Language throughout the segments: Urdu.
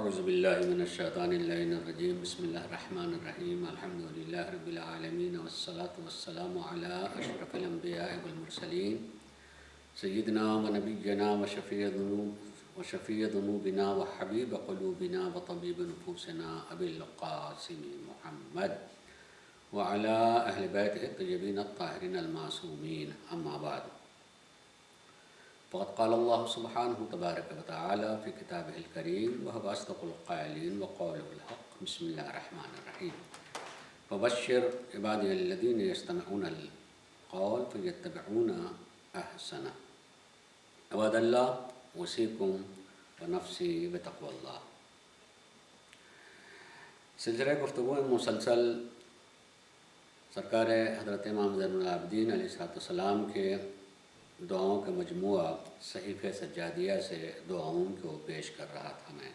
اعوذ باللہ من الشیطان اللعین الرجیم بسم اللہ الرحمن الرحیم الحمدللہ رب العالمین والصلاة والسلام علی اشرف الانبیاء والمرسلین سیدنا و نبینا و شفیع ذنوبنا و حبیب قلوبنا و طبیب نفوسنا ابی القاسم محمد وعلی اہل بیت الطیبین الطاہرین المعصومین اما بعد فقد قال اللہ سبحانہ تبارک و تعالی فی کتابہ الکریم وهو اصدق القائلین وقولہ الحق بسم اللہ الرحمن الرحیم فبشر عبادی الذین یستمعون القول فیتبعون احسنہ عباد اللہ اوصیکم ونفسی بتقوی اللہ۔ سلسلہ گفتگو مسلسل سرکار حضرت امام زین العابدین علیہ السلام کے دعاؤں کا مجموعہ صحیفہ سجادیہ سے دعاؤں کو پیش کر رہا تھا میں،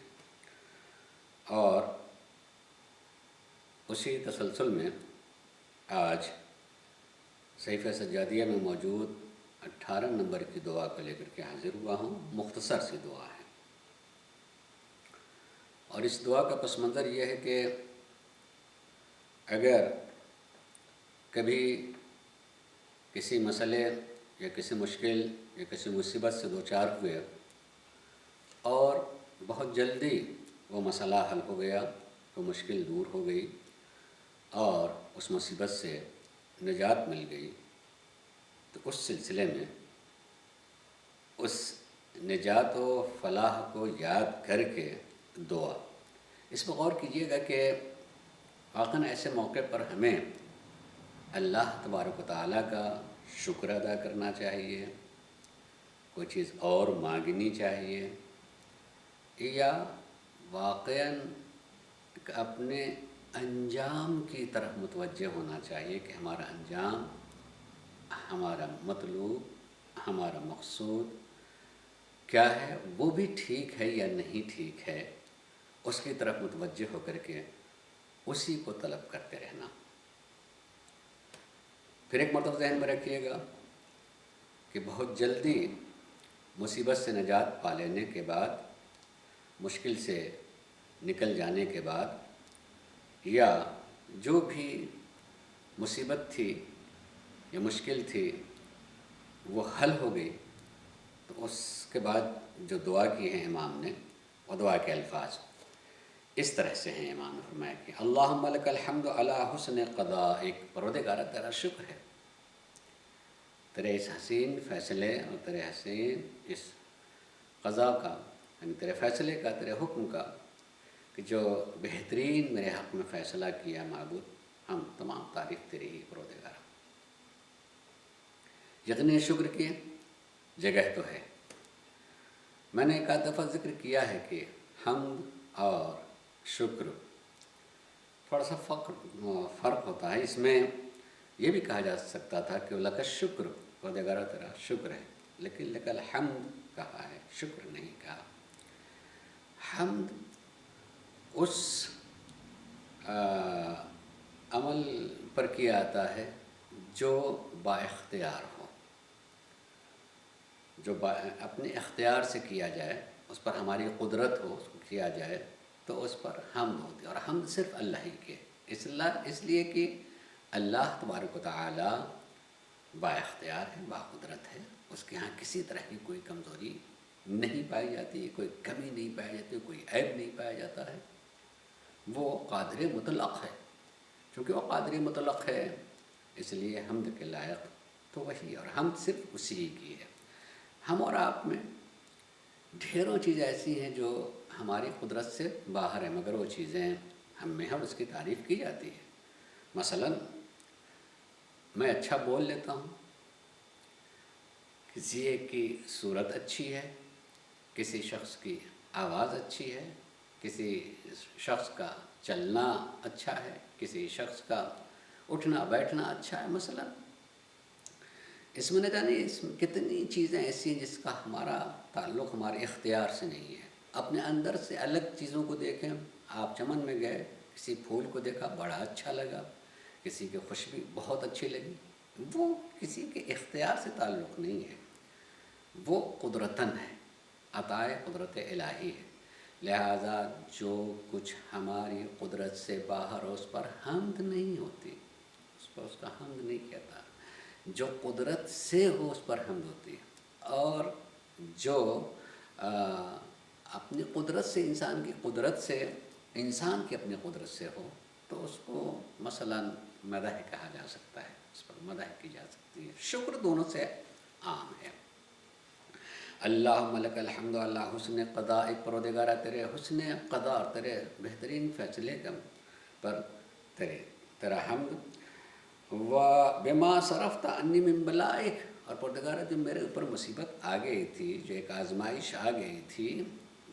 اور اسی تسلسل میں آج صحیفہ سجادیہ میں موجود 18 نمبر کی دعا کو لے کر کے حاضر ہوا ہوں۔ مختصر سی دعا ہے، اور اس دعا کا پس منظر یہ ہے کہ اگر کبھی کسی مسئلے یا کسی مشکل یا کسی مصیبت سے دوچار ہوئے اور بہت جلدی وہ مسئلہ حل ہو گیا، وہ مشکل دور ہو گئی اور اس مصیبت سے نجات مل گئی، تو اس سلسلے میں اس نجات و فلاح کو یاد کر کے دعا، اس پر غور کیجیے گا کہ واقعاً ایسے موقع پر ہمیں اللہ تبارک و تعالیٰ کا شکر ادا کرنا چاہیے، کوئی چیز اور مانگنی چاہیے، یا واقعاً اپنے انجام کی طرف متوجہ ہونا چاہیے کہ ہمارا انجام، ہمارا مطلوب، ہمارا مقصود کیا ہے، وہ بھی ٹھیک ہے یا نہیں ٹھیک ہے، اس کی طرف متوجہ ہو کر کے اسی کو طلب کرتے رہنا۔ پھر ایک مرتبہ ذہن میں رکھیے گا کہ بہت جلدی مصیبت سے نجات پا لینے کے بعد، مشکل سے نکل جانے کے بعد، یا جو بھی مصیبت تھی یا مشکل تھی وہ حل ہو گئی، تو اس کے بعد جو دعا کی ہے امام نے، وہ دعا کے الفاظ اس طرح سے ہیں۔ امام نے فرمایا کہ اللہم لک الحمد علی حسن قضائک، پروردگارا تیرا شکر ہے تیرے اس حسین فیصلے اور تیرے حسین اس قضاء کا، یعنی تیرے فیصلے کا، تیرے حکم کا، کہ جو بہترین میرے حق میں فیصلہ کیا معبود، ہم تمام تعریف تیری ہی پروردگارا۔ یقیناً شکر کی جگہ تو ہے، میں نے ایک آدھ دفعہ ذکر کیا ہے کہ حمد اور شکر تھوڑا سا فرق ہوتا ہے۔ اس میں یہ بھی کہا جا سکتا تھا کہ لک الشکر، پروردگارا تیرا شکر ہے، لیکن لک الحمد کہا ہے، شکر نہیں کہا۔ حمد اس عمل پر کیا آتا ہے جو با اختیار ہو، جو اپنے اختیار سے کیا جائے، اس پر ہماری قدرت ہو، اس کو کیا جائے تو اس پر حمد ہوتی ہے، اور حمد صرف اللہ ہی کے، اس لیے کہ اللہ تبارک و تعالی با اختیار ہے، با قدرت ہے، اس کے ہاں کسی طرح کی کوئی کمزوری نہیں پائی جاتی، کوئی کمی نہیں پائی جاتی، کوئی عیب نہیں پایا جاتا ہے، وہ قادر مطلق ہے۔ چونکہ وہ قادر مطلق ہے اس لیے حمد کے لائق تو وہی، اور حمد صرف اسی ہی کی ہے۔ ہم اور آپ میں ڈھیروں چیزیں ایسی ہیں جو ہماری قدرت سے باہر ہیں، مگر وہ چیزیں ہم میں ہیں اور اس کی تعریف کی جاتی ہے۔ مثلاً میں اچھا بول لیتا ہوں، کسی ایک کی صورت اچھی ہے، کسی شخص کی آواز اچھی ہے، کسی شخص کا چلنا اچھا ہے، کسی شخص کا اٹھنا بیٹھنا اچھا ہے۔ مثلاً اس میں نہ جانے اس میں کتنی چیزیں ایسی ہیں جس کا ہمارا تعلق ہمارے اختیار سے نہیں ہے۔ اپنے اندر سے الگ چیزوں کو دیکھیں، آپ چمن میں گئے، کسی پھول کو دیکھا بڑا اچھا لگا، کسی کی خوشبو بہت اچھی لگی، وہ کسی کے اختیار سے تعلق نہیں ہے، وہ قدرتاً ہے، عطائے قدرت الہی ہے۔ لہذا جو کچھ ہماری قدرت سے باہر ہو اس پر حمد نہیں ہوتی، اس پر اس کا حمد نہیں کہتا، جو قدرت سے ہو اس پر حمد ہوتی ہے، اور جو اپنی قدرت سے، انسان کی قدرت سے، انسان کی اپنی قدرت سے ہو تو اس کو مثلاً مدح کہا جا سکتا ہے، اس پر مدح کی جا سکتی ہے۔ شکر دونوں سے عام ہے۔ اللہم لک الحمد، اللہ حسن قضاء، پروردگارہ تیرے حسن قضاء اور تیرے بہترین فیصلے کا پر تیرا حمد، و بما صرفت عنی من بلائک، اور پروردگارہ جو میرے اوپر مصیبت آ گئی تھی، جو ایک آزمائش آ گئی تھی،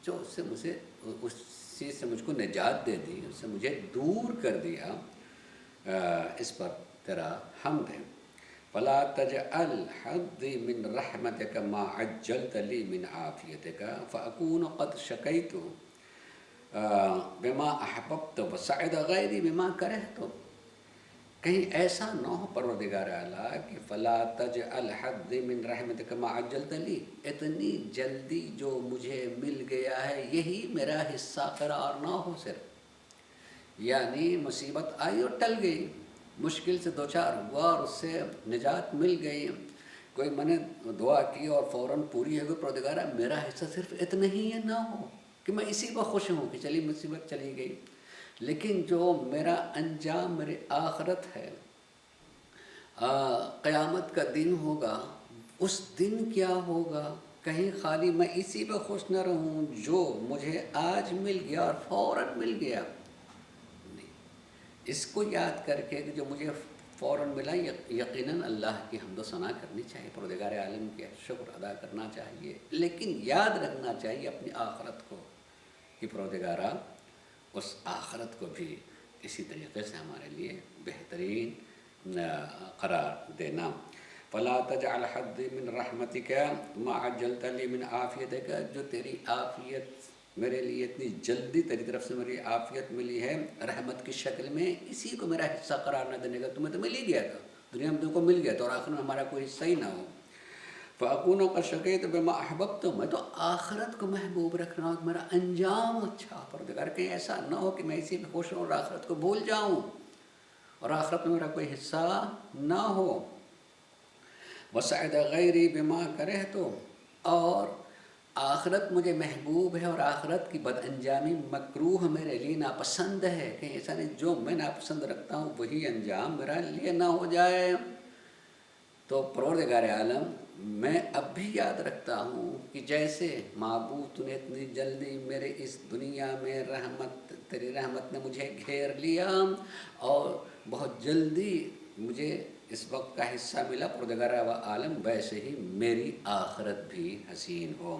جو اس سے مجھے، اس چیز سے مجھ کو نجات دے دی، اس سے مجھے دور کر دیا، اس پر تیرا حمد ہے۔ فلا تجعل حظی من رحمتک ما عجلت لی من عافیتک فاکون قد شکیت بما احببت وسعد غیری بما کرہت۔ کہیں ایسا نہ ہو پروردگار اعلیٰ کہ فلا تجعل حظی من رحمتک ما عجلت لی، اتنی جلدی جو مجھے مل گیا ہے یہی میرا حصہ قرار نہ ہو صرف، یعنی مصیبت آئی اور ٹل گئی، مشکل سے دوچار ہوا اور اس سے نجات مل گئی، کوئی میں نے دعا کی اور فوراً پوری ہو گئی، پروردگارہ میرا حصہ صرف اتنا ہی نہ ہو کہ میں اسی پر خوش ہوں کہ چلی مصیبت چلی گئی، لیکن جو میرا انجام میرے آخرت ہے، قیامت کا دن ہوگا، اس دن کیا ہوگا، کہیں خالی میں اسی پہ خوش نہ رہوں جو مجھے آج مل گیا اور فوراً مل گیا، اس کو یاد کر کے کہ جو مجھے فوراً ملا، یقیناً اللہ کی حمد و ثنا کرنی چاہیے، پروردگار عالم کے شکر ادا کرنا چاہیے، لیکن یاد رکھنا چاہیے اپنی آخرت کو کہ پروردگارہ اس آخرت کو بھی اسی طریقے سے ہمارے لیے بہترین قرار دینا۔ فلا تجعل حظی من رحمتک ما عجلت لی من عافیتک، جو تیری عافیت میرے لیے اتنی جلدی تیری طرف سے میری عافیت ملی ہے رحمت کی شکل میں، اسی کو میرا حصہ قرار نہ دینے کا، تمہیں تو مل ہی گیا تھا، دنیا میں تم کو مل گیا تھا اور آخر میں ہمارا کوئی حصہ ہی نہ ہو۔ فَأَكُونَ قَدْ شَقِيتُ بِمَا أَحْبَبْتُ، میں تو آخرت کو محبوب رکھ رہا ہوں، میرا انجام اچھا، پروردگار کہیں ایسا نہ ہو کہ میں اسی میں خوش ہوں اور آخرت کو بھول جاؤں اور آخرت میں میرا کوئی حصہ نہ ہو۔ وَسَعِدَ غَيْرِي بِمَا كَرِهْتُ، اور آخرت مجھے محبوب ہے اور آخرت کی بد انجامی مکروہ میرے لیے ناپسند ہے، کہیں ایسا نہیں جو میں ناپسند رکھتا ہوں وہی انجام میرا لیے نہ ہو جائے۔ تو پروردگار عالم میں اب بھی یاد رکھتا ہوں کہ جیسے معبود تو نے اتنی جلدی میرے اس دنیا میں تیری رحمت نے مجھے گھیر لیا اور بہت جلدی مجھے اس وقت کا حصہ ملا، پروردگار عالم ویسے ہی میری آخرت بھی حسین ہو۔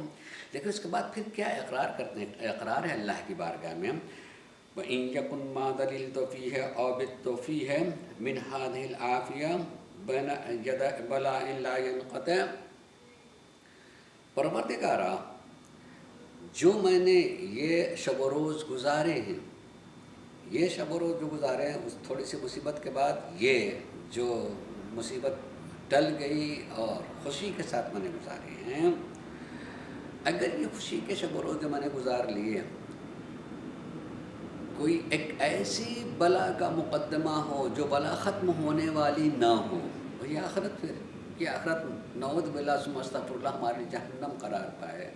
لیکن اس کے بعد پھر کیا اقرار کرتے ہیں، اقرار ہے اللہ کی بارگاہ میں، وَإِن يَكُنْ مَا دَلِلْتُ فِيهِ أَوْ بِتُّ فِيهِ مِنْ هَذِهِ الْعَافِيَةِ بین ید بلاء لا ينقطع، پروردگارہ جو میں نے یہ شب و روز گزارے ہیں، یہ شب و روز جو گزارے ہیں، اس تھوڑی سی مصیبت کے بعد یہ جو مصیبت ٹل گئی اور خوشی کے ساتھ میں نے گزارے ہیں، اگر یہ خوشی کے شب و روز جو میں نے گزار لیے کوئی ایک ایسی بلا کا مقدمہ ہو جو بلا ختم ہونے والی نہ ہو، وہی آخرت، پھر یہ آخرت نعوذ باللہ ثم استغفر اللہ ہماری جہنم قرار پائے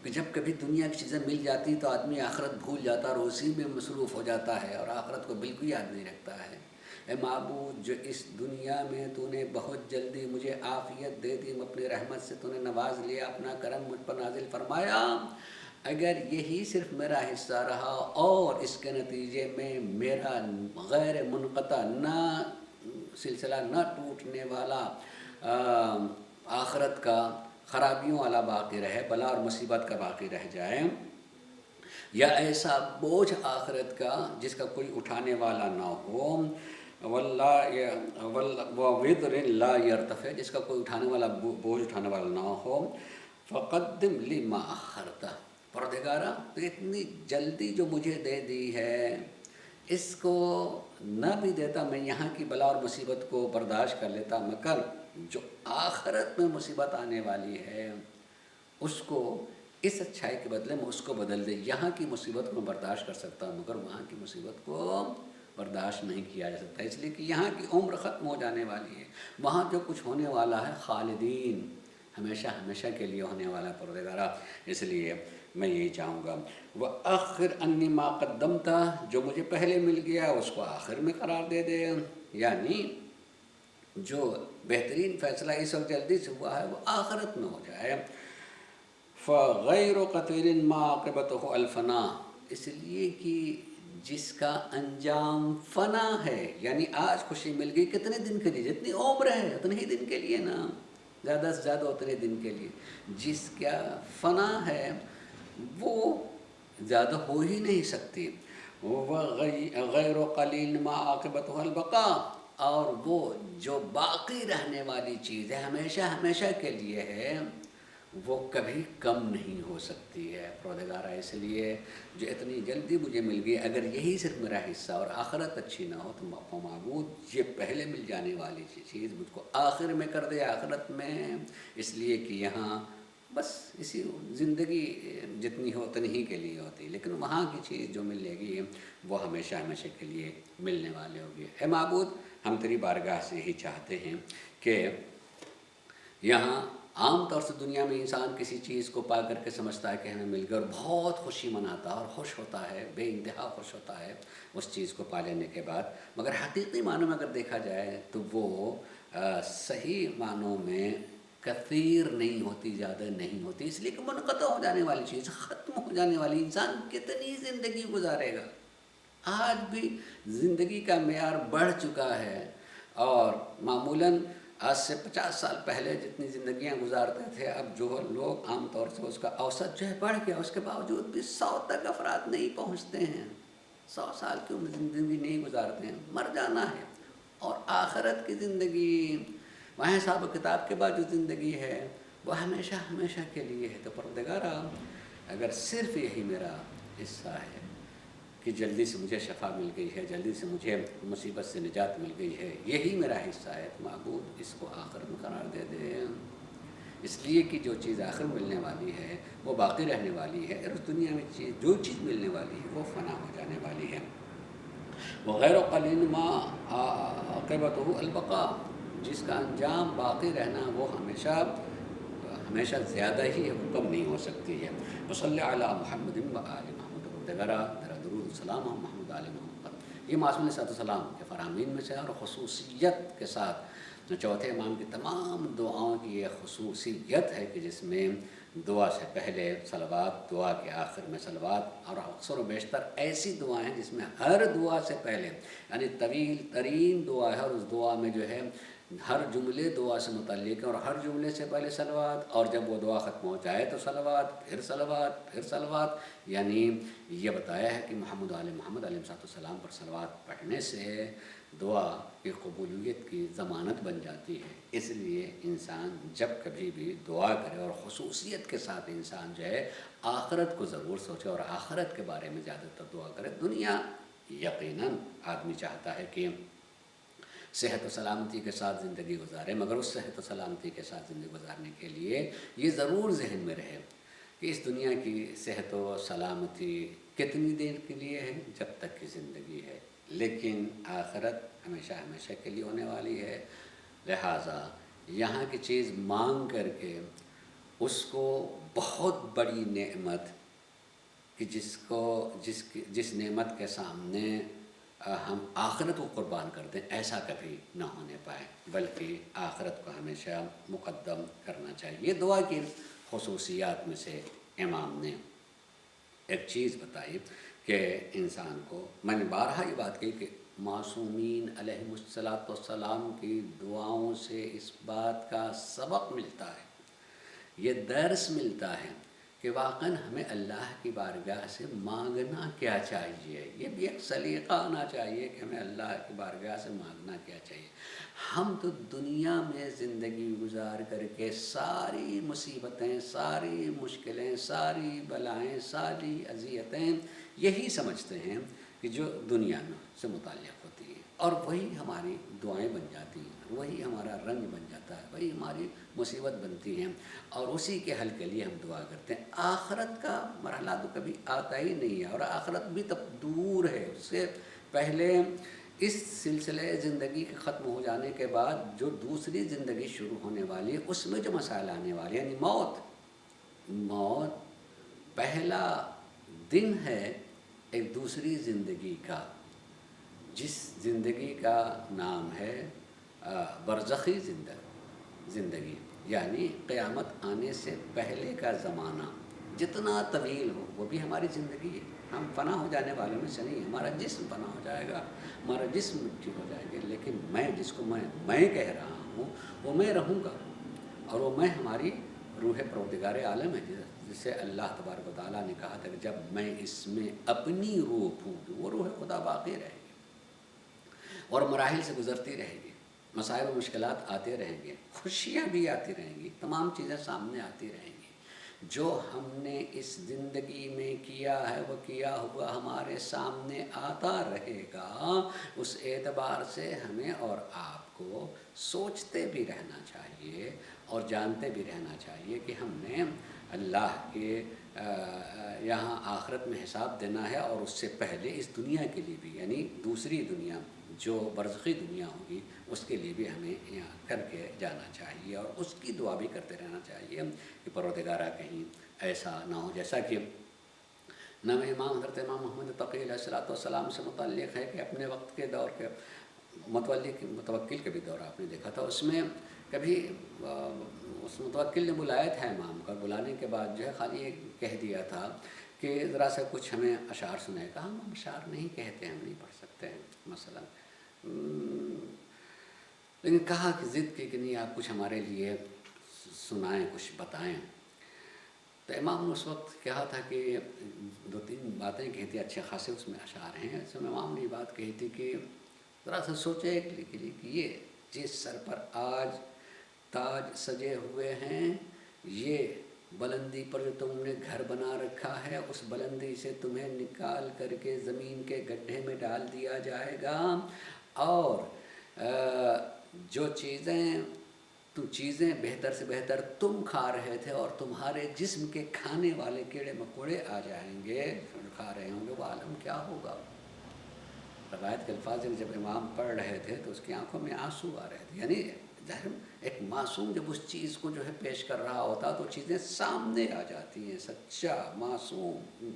کہ جب کبھی دنیا کی چیزیں مل جاتی تو آدمی آخرت بھول جاتا اور اسی میں مصروف ہو جاتا ہے اور آخرت کو بالکل یاد نہیں رکھتا ہے۔ اے معبود جو اس دنیا میں تو نے بہت جلدی مجھے عافیت دے دی، اپنی رحمت سے تو نے نواز لیا، اپنا کرم مجھ پر نازل فرمایا، اگر یہی صرف میرا حصہ رہا اور اس کے نتیجے میں میرا غیر منقطع نہ سلسلہ نہ ٹوٹنے والا آخرت کا خرابیوں والا باقی رہے، بلا اور مصیبت کا باقی رہ جائے، یا ایسا بوجھ آخرت کا جس کا کوئی اٹھانے والا نہ ہو، وَوِدْرٍ لَا يَرْتَفِعُ، جس کا کوئی اٹھانے والا بوجھ اٹھانے والا نہ ہو، فَقَدِّمْ لِي مَا أَخَّرْتَ، پروردگارہ تو اتنی جلدی جو مجھے دے دی ہے، اس کو نہ بھی دیتا میں یہاں کی بلا اور مصیبت کو برداشت کر لیتا، مگر جو آخرت میں مصیبت آنے والی ہے اس کو اس اچھائی کے بدلے میں اس کو بدل دے۔ یہاں کی مصیبت کو میں برداشت کر سکتا ہوں مگر وہاں کی مصیبت کو برداشت نہیں کیا جا سکتا، اس لیے کہ یہاں کی عمر ختم ہو جانے والی ہے، وہاں جو کچھ ہونے والا ہے خالدین، ہمیشہ ہمیشہ کے لیے ہونے والا پروردگارا۔ اس لیے میں یہی چاہوں گا وَأَخِّرْ عَنِّي مَا قَدَّمْتَ، جو مجھے پہلے مل گیا اس کو آخر میں قرار دے دے، یعنی جو بہترین فیصلہ اس وقت جلدی سے ہوا ہے وہ آخرت میں ہو جائے۔ فَغَيْرُ قَتِيلٍ مَا عَاقِبَتُهُ الْفَنَاءُ، اس لیے کہ جس کا انجام فنا ہے، یعنی آج خوشی مل گئی کتنے دن کے لیے، جتنی عمر ہے اتنے ہی دن کے لیے نا، زیادہ سے زیادہ اتنے دن کے لیے، جس کا فنا ہے وہ زیادہ ہو ہی نہیں سکتی۔ غیر قلیل ما عاقبتہ البقاء، اور وہ جو باقی رہنے والی چیز ہے ہمیشہ ہمیشہ کے لیے ہے وہ کبھی کم نہیں ہو سکتی ہے پروردگارا۔ اس لیے جو اتنی جلدی مجھے مل گئی، اگر یہی صرف میرا حصہ اور آخرت اچھی نہ ہو تو معبود یہ پہلے مل جانے والی چیز مجھ کو آخر میں کر دے آخرت میں، اس لیے کہ یہاں بس اسی زندگی جتنی ہو اتنی ہی کے لیے ہوتی، لیکن وہاں کی چیز جو ملے گی وہ ہمیشہ ہمیشہ کے لیے ملنے والے ہوگی۔ اے معبود، ہم تیری بارگاہ سے یہی چاہتے ہیں کہ یہاں عام طور سے دنیا میں انسان کسی چیز کو پا کر کے سمجھتا ہے کہ ہمیں مل گیا اور بہت خوشی مناتا ہے اور خوش ہوتا ہے، بے انتہا خوش ہوتا ہے اس چیز کو پا لینے کے بعد، مگر حقیقی معنوں میں اگر دیکھا جائے تو وہ صحیح معنوں میں کثیر نہیں ہوتی، زیادہ نہیں ہوتی، اس لیے کہ منقطع ہو جانے والی چیز، ختم ہو جانے والی، انسان کتنی زندگی گزارے گا۔ آج بھی زندگی کا معیار بڑھ چکا ہے اور معمولاً آج سے 50 سال پہلے جتنی زندگیاں گزارتے تھے اب جو لوگ عام طور سے اس کا اوسط جو ہے بڑھ گیا، اس کے باوجود بھی 100 تک افراد نہیں پہنچتے ہیں، 100 سال کی عمر زندگی نہیں گزارتے ہیں، مر جانا ہے۔ اور آخرت کی زندگی، وہاں حساب و کتاب کے بعد جو زندگی ہے وہ ہمیشہ ہمیشہ کے لیے ہے۔ تو پروردگارا، اگر صرف یہی میرا حصہ ہے کہ جلدی سے مجھے شفا مل گئی ہے، جلدی سے مجھے مصیبت سے نجات مل گئی ہے، یہی میرا حصہ ہے، تو معبود اس کو آخر میں قرار دے دے، اس لیے کہ جو چیز آخر ملنے والی ہے وہ باقی رہنے والی ہے، اور اس دنیا میں جو چیز ملنے والی ہے وہ فنا ہو جانے والی ہے۔ وغیر قلیل ما عاقبتہ البقاء، جس کا انجام باقی رہنا وہ ہمیشہ ہمیشہ زیادہ ہی ہے، وہ کم نہیں ہو سکتی ہے۔ وصلی علی محمد و آل محمد، پروردگارا تیرا درود السلام ہو محمد آل محمد۔ یہ معصوم علیہ السلام کے فرامین میں سے، اور خصوصیت کے ساتھ چوتھے امام کی تمام دعاؤں کی یہ خصوصیت ہے کہ جس میں دعا سے پہلے صلوات، دعا کے آخر میں صلوات، اور اکثر و بیشتر ایسی دعائیں ہیں جس میں ہر دعا سے پہلے، یعنی طویل ترین دعا ہے اور اس دعا میں جو ہے ہر جملے دعا سے متعلق ہے، اور ہر جملے سے پہلے صلوات، اور جب وہ دعا ختم ہو جائے تو صلوات، پھر صلوات، پھر صلوات، یعنی یہ بتایا ہے کہ محمد علیہ محمد علیہ السلام پر صلوات پڑھنے سے دعا کی قبولیت کی ضمانت بن جاتی ہے۔ اس لیے انسان جب کبھی بھی دعا کرے، اور خصوصیت کے ساتھ انسان جو ہے آخرت کو ضرور سوچے اور آخرت کے بارے میں زیادہ تر دعا کرے۔ دنیا یقیناً آدمی چاہتا ہے کہ صحت و سلامتی کے ساتھ زندگی گزارے، مگر اس صحت و سلامتی کے ساتھ زندگی گزارنے کے لیے یہ ضرور ذہن میں رہے کہ اس دنیا کی صحت و سلامتی کتنی دیر کے لیے ہے، جب تک کی زندگی ہے، لیکن آخرت ہمیشہ ہمیشہ کے لیے ہونے والی ہے۔ لہٰذا یہاں کی چیز مانگ کر کے اس کو بہت بڑی نعمت کہ جس نعمت کے سامنے ہم آخرت کو قربان کر دیں، ایسا کبھی نہ ہونے پائے، بلکہ آخرت کو ہمیشہ مقدم کرنا چاہیے۔ یہ دعا کی خصوصیات میں سے امام نے ایک چیز بتائی کہ انسان کو، میں نے بارہا یہ بات کہی کہ معصومین علیہم السلام کی دعاؤں سے اس بات کا سبق ملتا ہے، یہ درس ملتا ہے کہ واقعاً ہمیں اللہ کی بارگاہ سے مانگنا کیا چاہیے۔ یہ بھی ایک سلیقہ آنا چاہیے کہ ہمیں اللہ کی بارگاہ سے مانگنا کیا چاہیے۔ ہم تو دنیا میں زندگی گزار کر کے ساری مصیبتیں، ساری مشکلیں، ساری بلائیں، ساری اذیتیں یہی سمجھتے ہیں کہ جو دنیا میں سے متعلق ہوتی ہیں، اور وہی ہماری دعائیں بن جاتی ہیں، وہی ہمارا رنگ بن جاتا ہے، وہی ہماری مصیبت بنتی ہیں، اور اسی کے حل کے لیے ہم دعا کرتے ہیں۔ آخرت کا مرحلہ تو کبھی آتا ہی نہیں ہے، اور آخرت بھی تب دور ہے۔ اس سے پہلے اس سلسلے زندگی کے ختم ہو جانے کے بعد جو دوسری زندگی شروع ہونے والی ہے، اس میں جو مسائل آنے والے ہیں، یعنی موت پہلا دن ہے ایک دوسری زندگی کا، جس زندگی کا نام ہے برزخی زندگی، یعنی قیامت آنے سے پہلے کا زمانہ جتنا طویل ہو وہ بھی ہماری زندگی ہے۔ ہم فنا ہو جانے والوں میں سے نہیں، ہمارا جسم فنا ہو جائے گا، ہمارا جسم مٹی ہو جائے گا، لیکن میں جس کو میں کہہ رہا ہوں وہ میں رہوں گا، اور وہ میں ہماری روح پروردگار عالم ہے، جسے اللہ تبارک و تعالیٰ نے کہا تھا کہ جب میں اس میں اپنی روح پھونک دوں، وہ روح خدا باقی رہے گی اور مراحل سے گزرتی رہے گی، مسائل و مشکلات آتے رہیں گے، خوشیاں بھی آتی رہیں گی، تمام چیزیں سامنے آتی رہیں گی۔ جو ہم نے اس زندگی میں کیا ہے وہ کیا ہوا ہمارے سامنے آتا رہے گا۔ اس اعتبار سے ہمیں اور آپ کو سوچتے بھی رہنا چاہیے اور جانتے بھی رہنا چاہیے کہ ہم نے اللہ کے یہاں آخرت میں حساب دینا ہے، اور اس سے پہلے اس دنیا کے لیے بھی، یعنی دوسری دنیا جو برزخی دنیا ہوگی، اس کے لیے بھی ہمیں یہاں کر کے جانا چاہیے، اور اس کی دعا بھی کرتے رہنا چاہیے کہ پروردگارہ کہیں ایسا نہ ہو جیسا کہ نام حضرت امام محمد تقی علیہ السلام سے متعلق ہے کہ اپنے وقت کے دور کے متوکل کے بھی دور آپ نے دیکھا تھا، اس میں کبھی اس متوکل نے بلایا تھا امام کا، بلانے کے بعد جو ہے خالی یہ کہہ دیا تھا کہ ذرا سا کچھ ہمیں اشعار سنائے گا۔ ہم اشعار نہیں کہتے، ہم نہیں پڑھ سکتے ہیں مثلا، لیکن کہا کہ ضد کی کہ نہیں آپ کچھ ہمارے لیے سنائیں، کچھ بتائیں۔ تو امام نے اس وقت کہا تھا کہ 2-3 باتیں کہی تھی، اچھے خاصے اس میں اشعار ہیں، اس میں امام نے یہ بات کہی تھی کہ ذرا سا سوچے کہ یہ جس سر پر آج تاج سجے ہوئے ہیں، یہ بلندی پر جو تم نے گھر بنا رکھا ہے، اس بلندی سے تمہیں نکال کر کے زمین کے گڈھے میں ڈال دیا جائے گا، اور جو چیزیں بہتر سے بہتر تم کھا رہے تھے اور تمہارے جسم کے کھانے والے کیڑے مکوڑے آ جائیں گے، کھا رہے ہوں گے، وہ عالم کیا ہوگا۔ روایت کے الفاظ جب امام پڑھ رہے تھے تو اس کی آنکھوں میں آنسو آ رہے تھے، یعنی ایک معصوم جب اس چیز کو جو ہے پیش کر رہا ہوتا تو چیزیں سامنے آ جاتی ہیں، سچا معصوم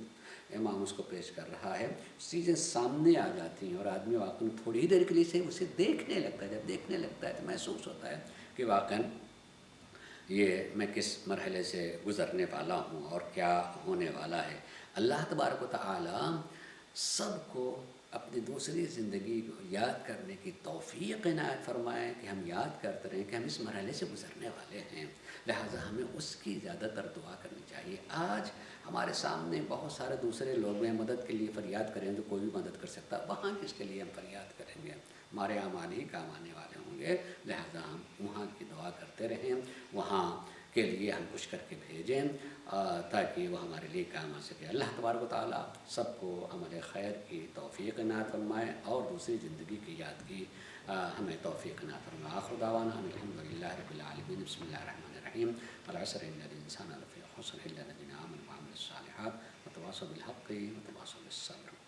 امام اس کو پیش کر رہا ہے، چیزیں سامنے آ جاتی ہیں، اور آدمی واقعی تھوڑی ہی دیر کے لیے سے اسے دیکھنے لگتا ہے، جب دیکھنے لگتا ہے تو محسوس ہوتا ہے کہ واقعی یہ میں کس مرحلے سے گزرنے والا ہوں اور کیا ہونے والا ہے۔ اللہ تبارک و تعالی سب کو اپنی دوسری زندگی کو یاد کرنے کی توفیق عنایت فرمائے کہ ہم یاد کرتے رہیں کہ ہم اس مرحلے سے گزرنے والے ہیں، لہٰذا ہمیں اس کی زیادہ تر دعا کرنی چاہیے۔ آج ہمارے سامنے بہت سارے دوسرے لوگ ہیں، مدد کے لیے فریاد کریں تو کوئی بھی مدد کر سکتا، وہاں کس کے لیے ہم فریاد کریں گے؟ ہمارے اعمال ہی کام آنے والے ہوں گے، لہٰذا ہم وہاں کی دعا کرتے رہیں، وہاں کے لیے ہم کچھ کر کے بھیجیں تاکہ وہ ہمارے لیے کام آ سکے۔ اللہ تبارک و تعالیٰ سب کو عمل خیر کی توفیق عنایت فرمائے اور دوسری زندگی کی یاد کی ہمیں توفیق عنایت فرمائے۔ آخر دعوانا الحمدللہ رب العالمین، بسم اللہ الرحمن الرحیم، والعصر ان الانسان لفی خسر الا الذین آمنوا وعملوا الصالحات وتواصوا بالحق وتواصوا بالصبر۔